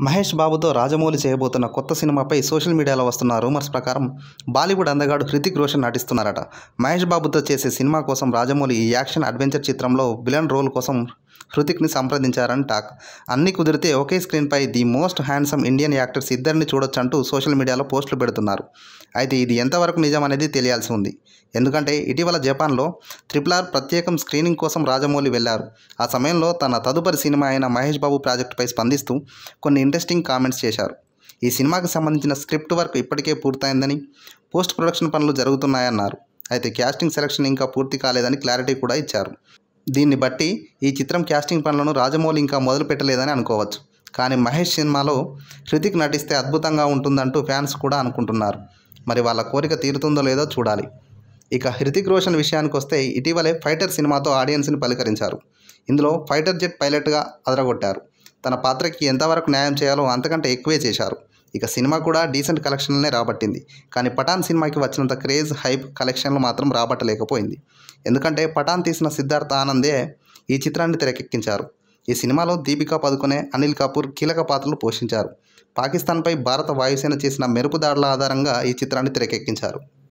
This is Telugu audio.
మహేష్ బాబుతో రాజమౌళి చేయబోతున్న కొత్త సినిమాపై సోషల్ మీడియాలో వస్తున్న రూమర్స్ ప్రకారం బాలీవుడ్ అందగాడు హృతిక్ రోషన్ నటిస్తున్నారట. మహేష్ బాబుతో చేసే సినిమా కోసం రాజమౌళి ఈ యాక్షన్ అడ్వెంచర్ చిత్రంలో విలన్ రోల్ కోసం హృతిక్ని సంప్రదించారని టాక్. అన్నీ కుదిరితే ఒకే స్క్రీన్పై the most handsome Indian actors ఇద్దరిని చూడొచ్చంటూ సోషల్ మీడియాలో పోస్టులు పెడుతున్నారు. అయితే ఇది ఎంతవరకు నిజం అనేది తెలియాల్సి ఉంది. ఎందుకంటే ఇటీవల జపాన్లో RRR ప్రత్యేకం స్క్రీనింగ్ కోసం రాజమౌళి వెళ్లారు. ఆ సమయంలో తన తదుపరి సినిమా అయిన మహేష్ బాబు ప్రాజెక్టుపై స్పందిస్తూ కొన్ని ఇంట్రెస్టింగ్ కామెంట్స్ చేశారు. ఈ సినిమాకి సంబంధించిన స్క్రిప్ట్ వర్క్ ఇప్పటికే పూర్తయిందని, పోస్ట్ ప్రొడక్షన్ పనులు జరుగుతున్నాయన్నారు. అయితే క్యాస్టింగ్ సెలక్షన్ ఇంకా పూర్తి కాలేదని క్లారిటీ కూడా ఇచ్చారు. దీన్ని బట్టి ఈ చిత్రం క్యాస్టింగ్ పనులను రాజమౌళి ఇంకా మొదలు పెట్టలేదని అనుకోవచ్చు. కానీ మహేష్ సినిమాలో హృతిక్ నటిస్తే అద్భుతంగా ఉంటుందంటూ ఫ్యాన్స్ కూడా అనుకుంటున్నారు. మరి వాళ్ళ కోరిక తీరుతుందో లేదో చూడాలి. ఇక హృతిక్ రోషన్ విషయానికి వస్తే ఇటీవలే ఫైటర్ సినిమాతో ఆడియన్స్ని పలకరించారు. ఇందులో ఫైటర్ జెట్ పైలట్గా అదరగొట్టారు. తన పాత్రకి ఎంతవరకు న్యాయం చేయాలో అంతకంటే ఎక్కువే చేశారు. ఇక సినిమా కూడా డీసెంట్ కలెక్షన్లనే రాబట్టింది. కానీ పఠాన్ సినిమాకి వచ్చినంత క్రేజ్, హైప్ కలెక్షన్లు మాత్రం రాబట్టలేకపోయింది. ఎందుకంటే పఠాన్ తీసిన సిద్ధార్థ్ ఆనందే ఈ చిత్రాన్ని తెరకెక్కించారు. ఈ సినిమాలో దీపికా పదుకొనే, అనిల్ కపూర్ కీలక పాత్రలు పోషించారు. పాకిస్తాన్పై భారత వాయుసేన చేసిన మెరుపు దాడుల ఆధారంగా ఈ చిత్రాన్ని తెరకెక్కించారు.